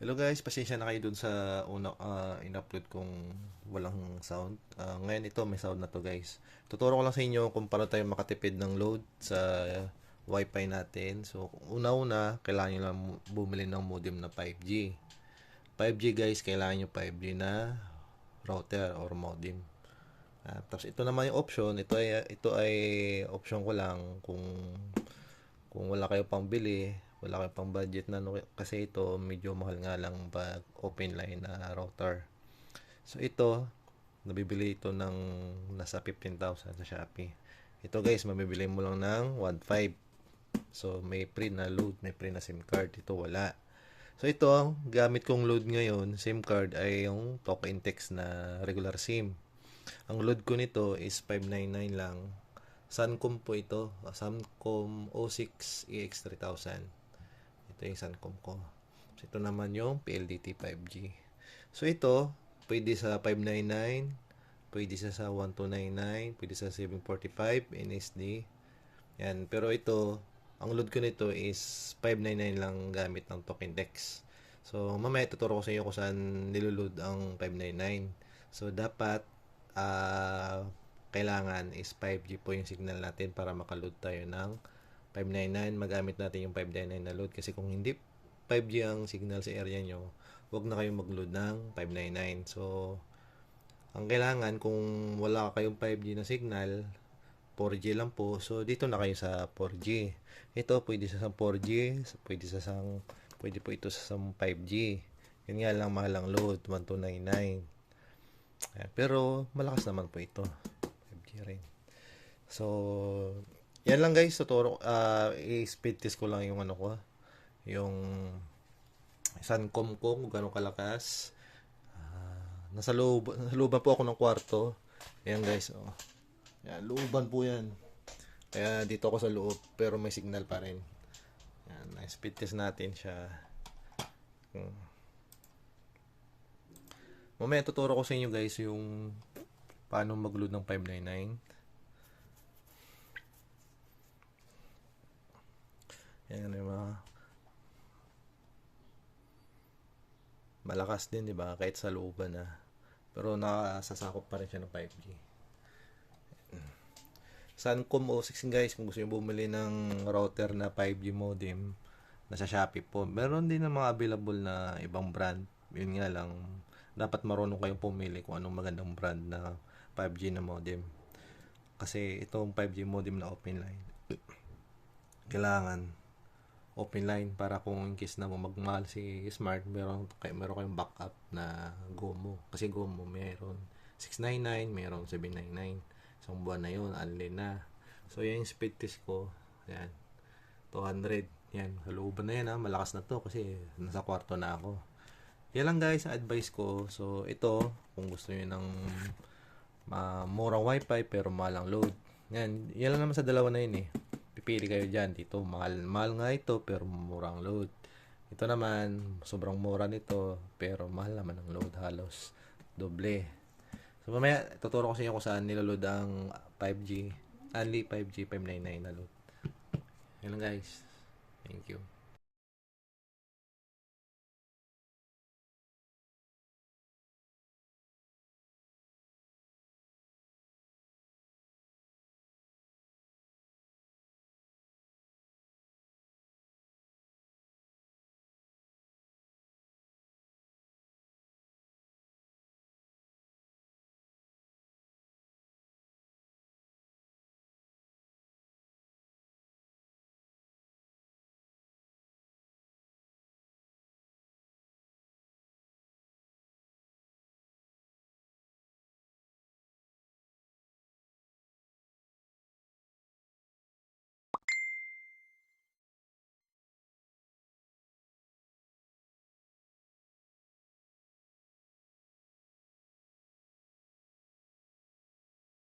Hello guys, pasensya na kayo dun sa una in-upload kong walang sound. Ngayon ito may sound na to guys. Tuturo ko lang sa inyo kung paano tayo makatipid ng load sa wifi natin. So una-una, kailangan nyo lang bumili ng modem na 5G. 5G guys, kailangan nyo 5G na router or modem. Tapos ito naman yung option, ito ay option ko lang kung wala kayo pang bili, wala kayo pang budget na kasi ito medyo mahal nga lang pag open line na router. So ito, nabibili ito ng nasa 15,000 sa Shopee. Ito guys, mabibili mo lang ng 1.5. So may free na load, may free na SIM card. Ito wala. So ito, gamit kong load ngayon, SIM card ay yung Talk and Text na regular SIM. Ang load ko nito is 599 lang. Suncom po ito. Suncom 06 EX3000. Ito yung Suncom ko. So, ito naman yung PLDT 5G. So, ito, pwede sa 599, pwede sa 1299, pwede sa 745 NSD. Yan. Pero ito, ang load ko nito is 599 lang gamit ng token dex. So, mamaya tuturo ko sa inyo kung saan niloload ang 599. So, dapat kailangan is 5G po yung signal natin para makaload tayo ng 599. Magamit natin yung 599 na load kasi kung hindi 5G ang signal sa area nyo, huwag na kayong mag-load ng 599. So, ang kailangan kung wala kayong 5G na signal, 4G lang po. So, dito na kayo sa 4G. Ito, pwede sa 4G, pwede po ito sa 5G. Yan nga lang, mahal ang load, 1299. Pero, malakas naman po ito. 5G rin. So, yan lang guys, tuturo, i-speed test ko lang yung ano ko, yung Suncom ko, kung gano'ng kalakas. Nasa looban po ako ng kwarto. Ayan guys, oh. Yan, looban po yan. Kaya dito ako sa loob, pero may signal pa rin. Yan, speed test natin siya. Mamaya tuturo ko sa inyo guys yung paano mag-load ng 599. Yan yung mga malakas din, di ba? Kahit sa looban na. Pero nakasasakop pa rin siya ng 5G. Suncom 06 guys, kung gusto niyo bumili ng router na 5G modem, nasa Shopee po. Meron din ng mga available na ibang brand. Yun nga lang, dapat marunong kayong pumili kung anong magandang brand na 5G na modem. Kasi itong 5G modem na open line, kailangan open line para kung in case na magmahal si Smart, meron kayong backup na GOMO. Kasi GOMO meron 699, meron 799. Isang buwan na yun, unlimited na. So, yan yung speed test ko. Yan. 200. Yan. Halooban na yan ha. Malakas na to kasi nasa kwarto na ako. Yan lang guys, advice ko. So, ito, kung gusto nyo ng murang wifi pero malang load. Yan. Yan lang naman sa dalawa na yun eh. Pipili kayo dyan. Dito, mahal nga ito pero murang load. Ito naman, sobrang mura nito pero mahal naman ang load. Halos doble. So, mamaya, tuturo ko sa inyo kung saan niloload ang 5G. Only 5G 599 na load. Yan lang guys. Thank you.